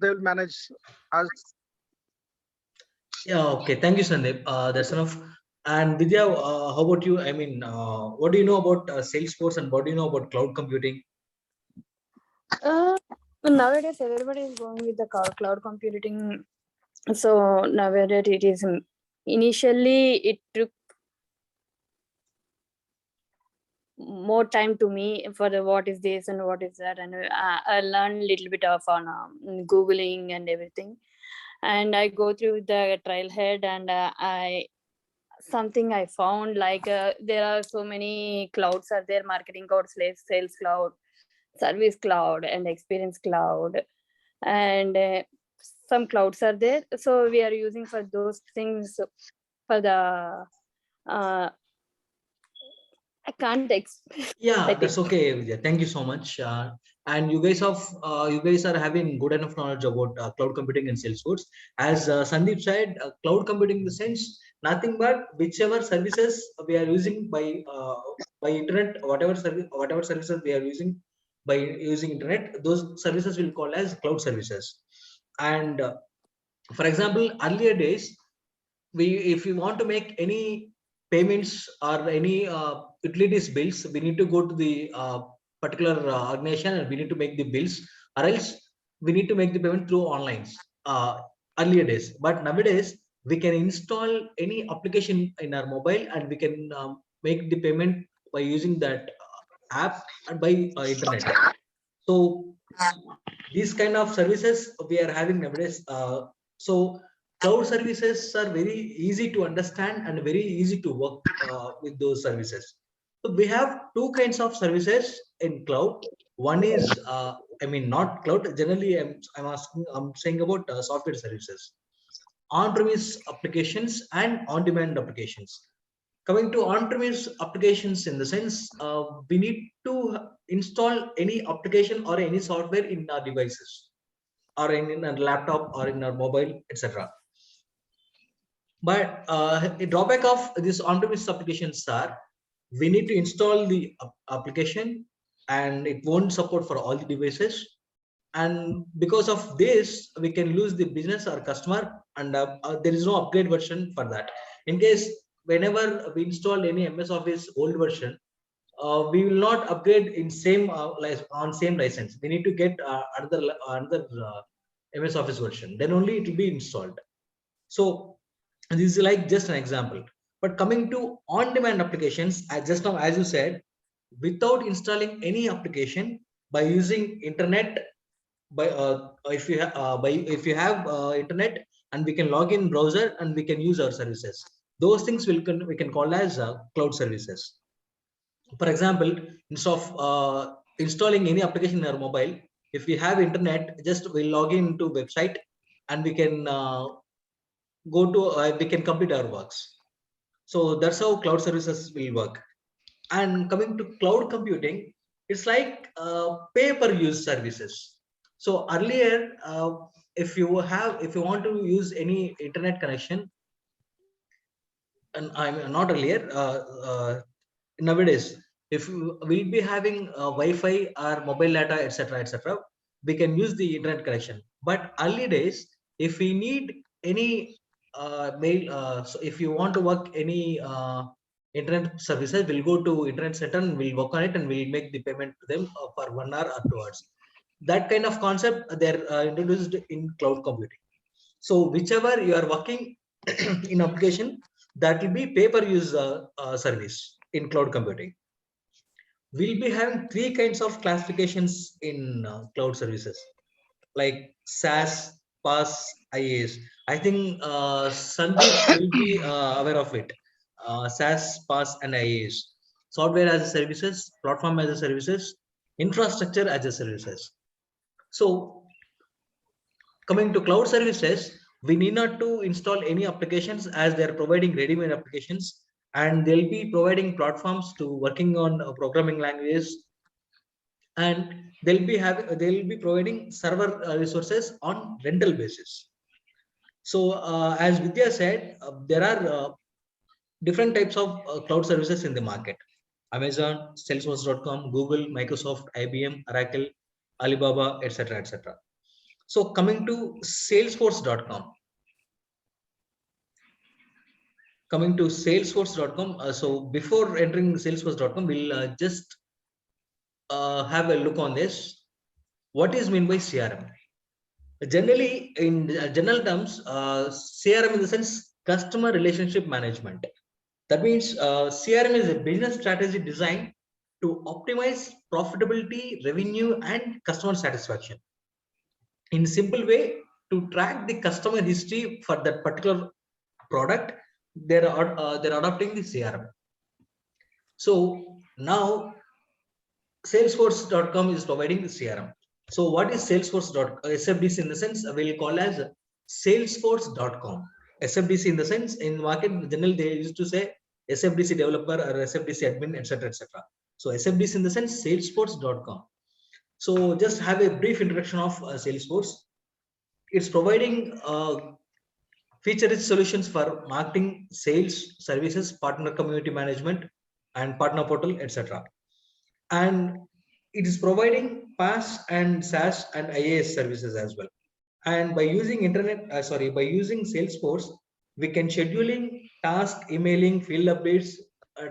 they will manage as. Yeah, okay. Thank you, Sandeep. That's enough. And Vidya, how about you? I mean, what do you know about Salesforce and what do you know about cloud computing? Nowadays, everybody is going with the cloud computing. So nowadays, it is initially it took more time to me for the what is this and what is that, and I learned a little bit of on googling and everything, and I go through the trailhead, and I something I found like there are so many clouds are there: marketing cloud, sales cloud, service cloud, and experience cloud, and some clouds are there. So we are using for those things for the I can't Yeah, I that's think. okay, Vidya. Thank you so much. And you guys are having good enough knowledge about cloud computing and Salesforce. As Sandeep said, cloud computing in the sense nothing but whichever services we are using by internet, whatever services we are using by using internet, those services will call as cloud services. And for example, earlier days, if we want to make any payments or any utilities bills, we need to go to the particular organization and we need to make the bills, or else we need to make the payment through online uh, earlier days. But nowadays we can install any application in our mobile and we can make the payment by using that app and by internet. So these kind of services we are having nowadays. So cloud services are very easy to understand and very easy to work with those services. So we have two kinds of services in cloud. One is I mean not cloud. Generally, I'm saying about software services, on-premise applications and on-demand applications. Coming to on-premise applications, in the sense we need to install any application or any software in our devices or in a laptop or in our mobile, etc. But a drawback of these on-premise applications are we need to install the application and it won't support for all the devices. And because of this, we can lose the business or customer, and there is no upgrade version for that. In case whenever we install any MS Office old version, we will not upgrade in same on same license. We need to get another MS Office version. Then only it will be installed. So this is like just an example. But coming to on-demand applications, as just now as you said, without installing any application, by using internet, by if you have internet, and we can log in browser and we can use our services. Those things we can call as cloud services. For example, instead of installing any application in our mobile, if we have internet, just we log in to website and we can we can complete our works. So that's how cloud services will work. And coming to cloud computing, it's like pay-per-use services. So earlier, if you want to use any internet connection, and I'm not earlier, nowadays, if we'll be having Wi-Fi or mobile data, etc., we can use the internet connection. But early days, if we need any mail, so if you want to work any internet services, we'll go to internet center and we'll work on it and we'll make the payment to them for 1 hour or 2 hours. That kind of concept they're introduced in cloud computing. So whichever you are working in application, that will be pay-per-use service in cloud computing. We'll be having three kinds of classifications in cloud services, like SaaS, PaaS, IaaS. I think Sandeep will be aware of it. SaaS, PaaS, and IaaS. Software as a services, platform as a services, infrastructure as a services. So coming to cloud services, we need not to install any applications as they're providing ready-made applications, and they'll be providing platforms to working on programming languages, and they'll be providing server resources on rental basis. So as Vidya said, there are different types of cloud services in the market: Amazon, Salesforce.com, Google, Microsoft, IBM, Oracle, Alibaba, etc., etc. So coming to salesforce.com. Coming to salesforce.com. So before entering salesforce.com, we'll just have a look on this. What is meant by CRM? Generally, in general terms, CRM in the sense customer relationship management. That means CRM is a business strategy designed to optimize profitability, revenue, and customer satisfaction. In simple way, to track the customer history for that particular product, they're adopting the CRM. So now Salesforce.com is providing the CRM. So what is SFDC in the sense we'll call as Salesforce.com. SFDC in the sense in market general they used to say SFDC developer or SFDC admin, etc., etc. So SFDC in the sense Salesforce.com. So just have a brief introduction of Salesforce. It's providing feature-rich solutions for marketing, sales, services, partner community management, and partner portal, etc. And it is providing PaaS and SaaS and IaaS services as well. And by using by using Salesforce, we can scheduling, task, emailing, field updates,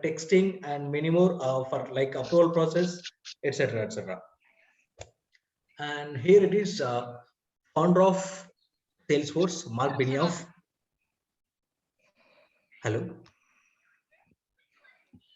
texting, and many more for like approval process, etc., etc. And here it is, founder of Salesforce, Mark Benioff. Hello.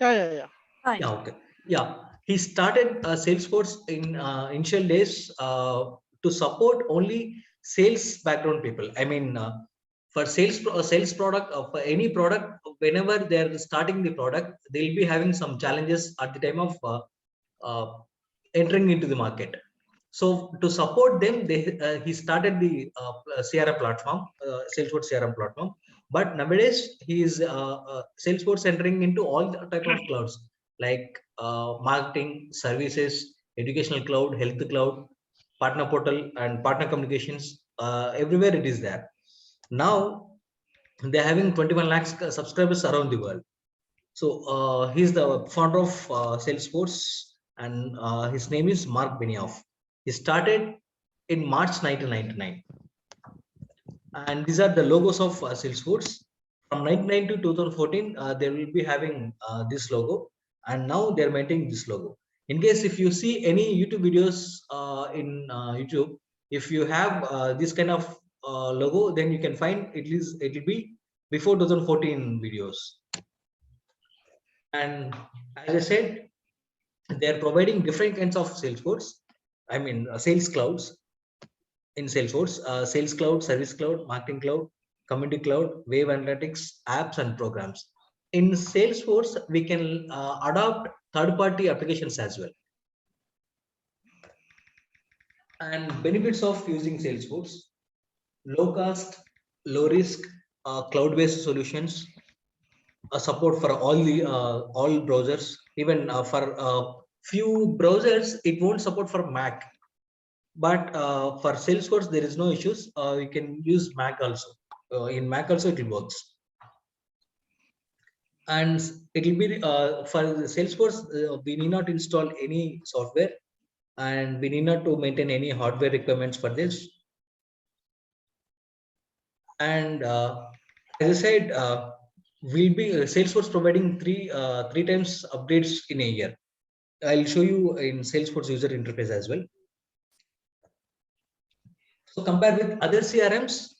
Yeah. Fine. Yeah, okay. Yeah, he started Salesforce in initial days to support only sales background people. I mean, for sales product for any product, whenever they're starting the product, they'll be having some challenges at the time of uh, entering into the market. So to support them, he started the CRM platform, Salesforce CRM platform. But nowadays, he is Salesforce entering into all the type of clouds like marketing, services, educational cloud, health cloud, partner portal, and partner communications. Everywhere it is there. Now they're having 21 lakhs subscribers around the world. So he's the founder of Salesforce, and his name is Mark Benioff. He started in March 1999, and these are the logos of Salesforce. From 1999 to 2014, they will be having this logo, and now they're maintaining this logo. In case if you see any YouTube videos in YouTube, if you have this kind of logo, then you can find it will be before 2014 videos. And as I said, they're providing different kinds of Salesforce. I mean, sales clouds in Salesforce, sales cloud, service cloud, marketing cloud, community cloud, wave analytics, apps, and programs. In Salesforce, we can adopt third-party applications as well. And benefits of using Salesforce: low cost, low risk, cloud-based solutions, support for all browsers. Even for few browsers, it won't support for Mac. But for Salesforce, there is no issues. You can use Mac also. In Mac also, it works. And it will be for Salesforce, we need not install any software, and we need not to maintain any hardware requirements for this. And as I said, we'll be Salesforce providing three times updates in a year. I'll show you in Salesforce user interface as well. So compared with other CRMs,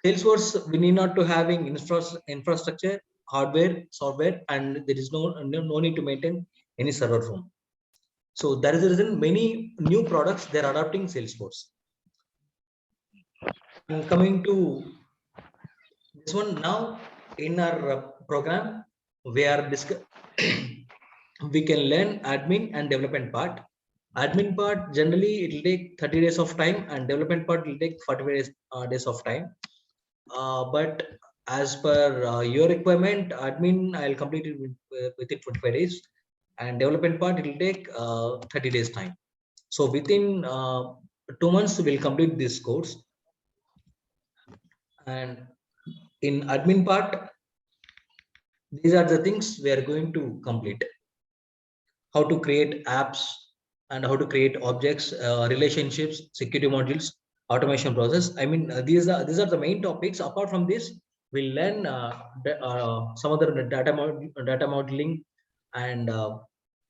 Salesforce, we need not to having infrastructure, hardware, software, and there is no need to maintain any server room. So that is the reason many new products they're adopting Salesforce. And coming to this one now, in our program, we are we can learn admin and development part. Admin part generally it will take 30 days of time, and development part will take 40 days of time. But as per your requirement, admin I'll complete it within 25 days, and development part it will take 30 days time. So within 2 months we'll complete this course. And in admin part, these are the things we are going to complete: how to create apps and how to create objects, relationships, security modules, automation process. I mean, these are the main topics. Apart from this, we'll learn some other data modeling and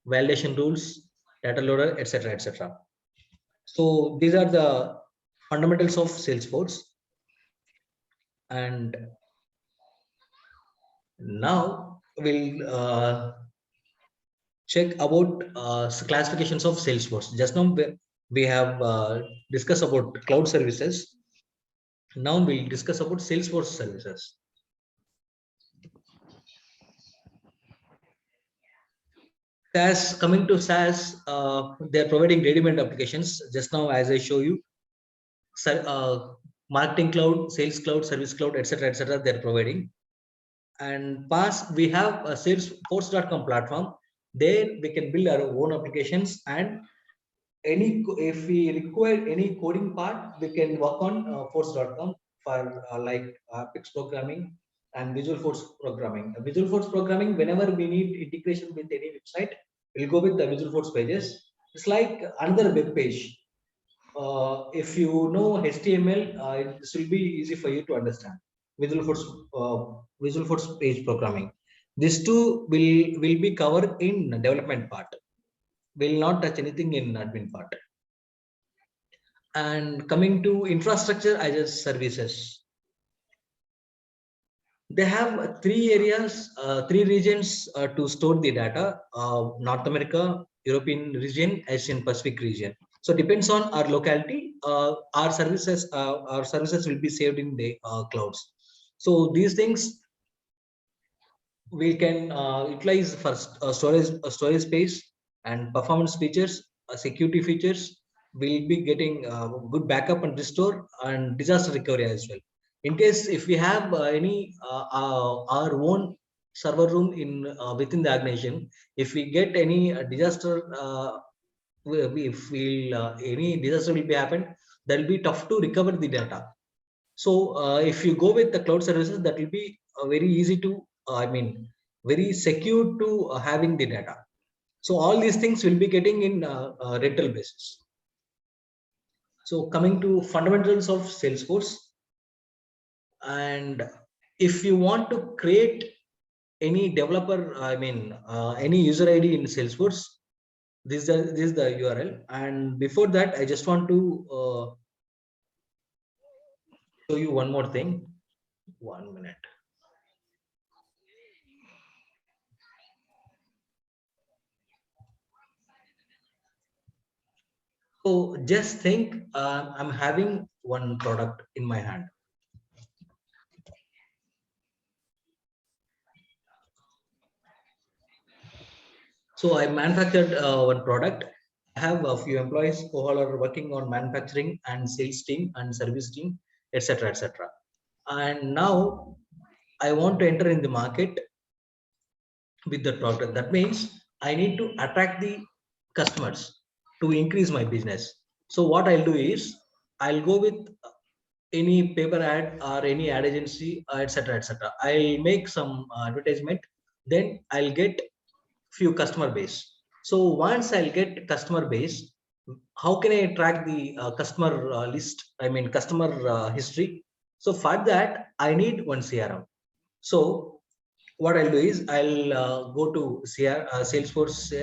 validation rules, data loader, etc., etc. So these are the fundamentals of Salesforce. And now we'll check about classifications of Salesforce. Just now we have discussed about cloud services. Now we'll discuss about Salesforce services. SaaS, coming to SaaS, they're providing ready-made applications. Just now, as I show you, marketing cloud, sales cloud, service cloud, etc., they're providing. And past, we have a Salesforce.com platform. There we can build our own applications, and if we require any coding part, we can work on force.com for like Apex programming and Visual Force programming. Visual Force programming, whenever we need integration with any website, we'll go with the Visual Force pages. It's like another web page. If you know HTML, this will be easy for you to understand. Visual Force page programming. These two will be covered in development part. Will not touch anything in admin part. And coming to infrastructure as a services, they have three areas, three regions to store the data: North America, European region, Asian Pacific region. So depends on our locality, our services will be saved in the clouds. So these things we can utilize for storage space and performance features, security features. We'll be getting good backup and restore and disaster recovery as well. In case if we have any our own server room in within the organization, if we get any disaster, if any disaster will be happen, that will be tough to recover the data. So if you go with the cloud services, that will be very easy to, very secure to having the data. So all these things will be getting in rental basis. So coming to fundamentals of Salesforce, and if you want to create any developer, any user ID in Salesforce, this is the URL. And before that, I just want to show you one more thing. 1 minute. So just think, I'm having one product in my hand. So I manufactured one product. I have a few employees who all are working on manufacturing and sales team and service team, etc., etc. And now I want to enter in the market with the product. That means I need to attract the customers to increase my business. So what I'll do is I'll go with any paper ad or any ad agency, etc., etc. I'll make some advertisement, then I'll get few customer base. So once I'll get customer base, how can I track the customer list? Customer history. So for that, I need one CRM. So what I'll do is I'll go to Salesforce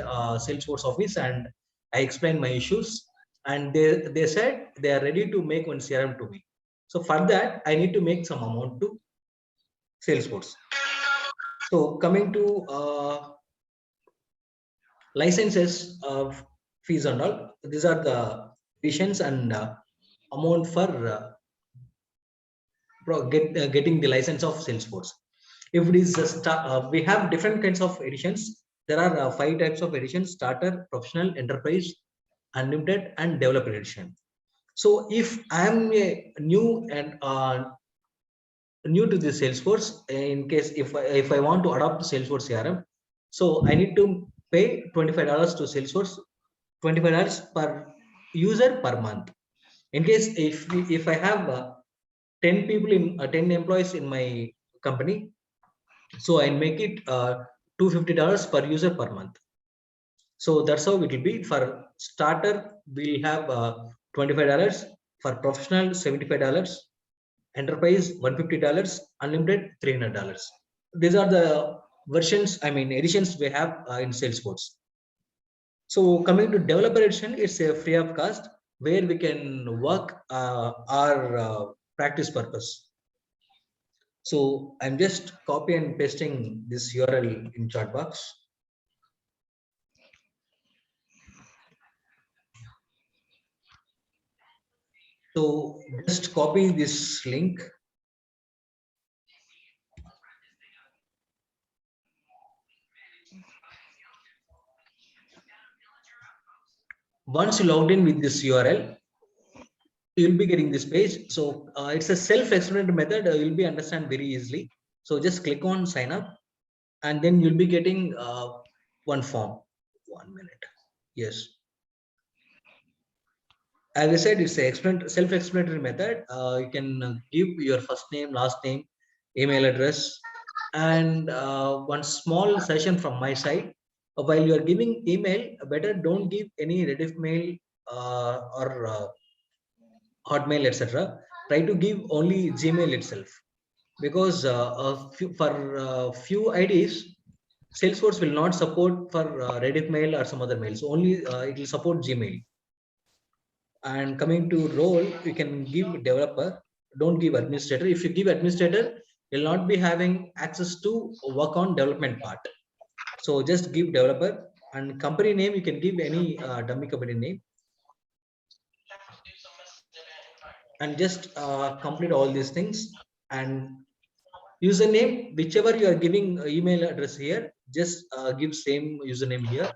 office, and I explain my issues, and they said they are ready to make one CRM to me. So for that, I need to make some amount to Salesforce. So coming to licenses of fees and all, these are the editions and amount for getting the license of Salesforce. If it is we have different kinds of editions. There are 5 types of editions: starter, professional, enterprise, unlimited, and developer edition. So if I am a new and new to the Salesforce, in case if I want to adopt Salesforce CRM, so I need to pay $25 to Salesforce, $25 per user per month. In case if I have 10 people in 10 employees in my company, so I make it $250 per user per month. So that's how it will be. For starter, we'll have $25. For professional, $75. Enterprise, $150. Unlimited, $300. These are the versions, editions we have in Salesforce. So coming to developer edition, it's a free of cost where we can work our practice purpose. So I'm just copy and pasting this URL in chat box. So just copy this link. Once you logged in with this URL, you'll be getting this page. So it's a self-explanatory method. You'll be understand very easily. So just click on sign up, and then you'll be getting one form. 1 minute. Yes. As I said, it's a self-explanatory method. You can give your first name, last name, email address, and one small session from my side. While you are giving email, better don't give any Rediff mail or Hotmail, etc. Try to give only Gmail itself, because for few IDs, Salesforce will not support for Rediff mail or some other mails. Only it will support Gmail. And coming to role, you can give developer, don't give administrator. If you give administrator, you'll not be having access to work on development part. So just give developer. And company name, you can give any dummy company name, and just complete all these things. And username, whichever you are giving email address here, just give same username here,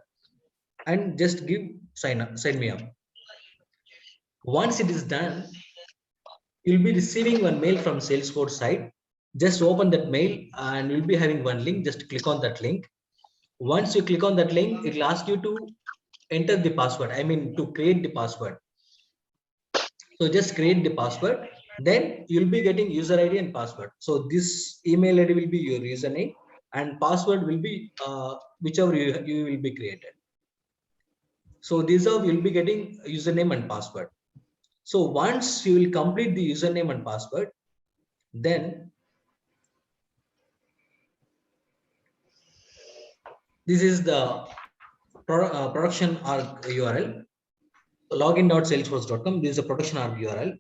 and just give sign me up. Once it is done, you'll be receiving one mail from Salesforce side. Just open that mail and you'll be having one link. Just click on that link. Once you click on that link, it will ask you to enter the password. To create the password. So just create the password. Then you'll be getting user ID and password. So this email ID will be your username, and password will be whichever you will be created. So these are you'll be getting username and password. So once you will complete the username and password, then this is the production arc URL. Login.salesforce.com. This is a production arc URL.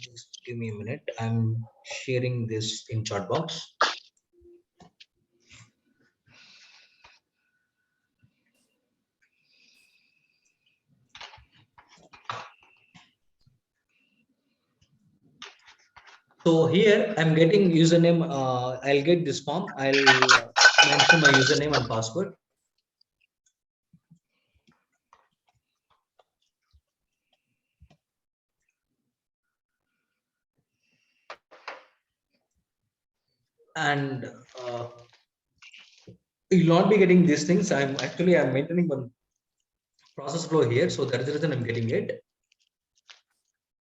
Just give me a minute. I'm sharing this in chat box. So here I'm getting username. I'll get this form. I'll mention my username and password. And you'll not be getting these things. I'm maintaining one process flow here, so that's the reason I'm getting it.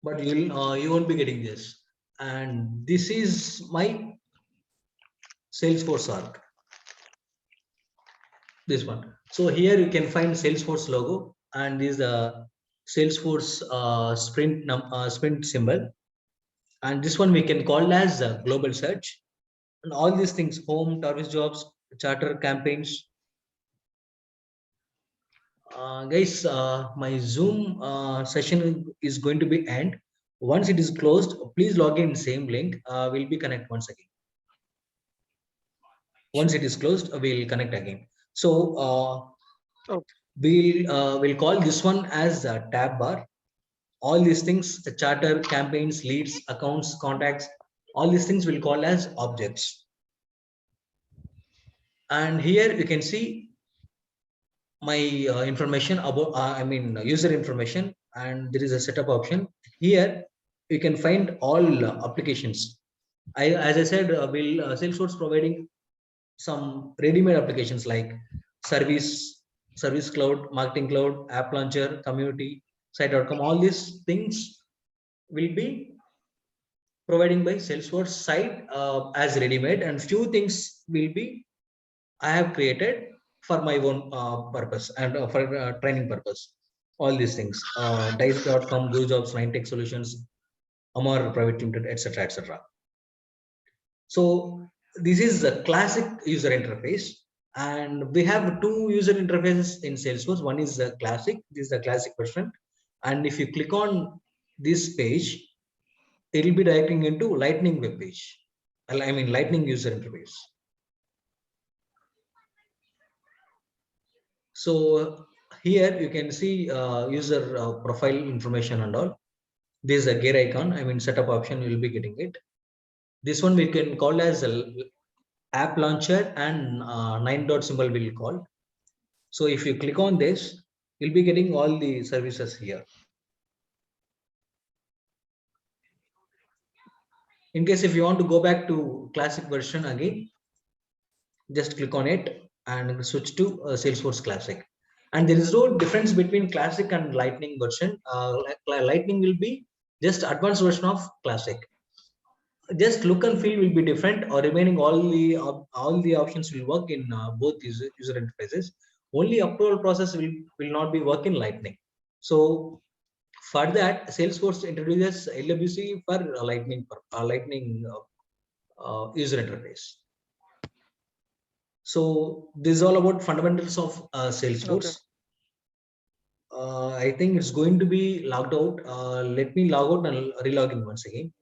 But you won't be getting this. And this is my Salesforce arc. This one. So here you can find Salesforce logo, and this is the Salesforce sprint symbol. And this one we can call as global search. And all these things: home, service jobs, charter campaigns. Guys, my Zoom session is going to be end. Once it is closed, please log in same link. We'll be connect once again. Once it is closed, we'll connect again. So we'll call this one as a tab bar. All these things, the charter, campaigns, leads, accounts, contacts, all these things will call as objects. And here you can see my information about user information, and there is a setup option. Here you can find all applications. As I said, Salesforce providing some ready-made applications like service cloud, marketing cloud, app launcher, community, site.com. All these things will be providing by Salesforce side as ready-made, and few things will be I have created for my own purpose and for training purpose. all these things. Dice.com, GoJobs, 9Tech Solutions, Amar Private Limited, etc., etc. So this is a classic user interface, and we have two user interfaces in Salesforce. One is the classic. This is the classic version, and if you click on this page, it will be directing into Lightning web page. I mean Lightning user interface. So here you can see user profile information and all. This is a gear icon. I mean setup option. You will be getting it. This one we can call as a app launcher, and 9 dot symbol will call. So if you click on this, you'll be getting all the services here. In case if you want to go back to classic version again, just click on it and switch to Salesforce Classic. And there is no difference between classic and lightning version. Lightning will be just advanced version of classic. Just look and feel will be different, or remaining all the options will work in both user interfaces. Only approval process will not be work in lightning. So for that, Salesforce introduces LWC for lightning user interface. So this is all about fundamentals of Salesforce. I think it's going to be logged out. Let me log out and relog in once again.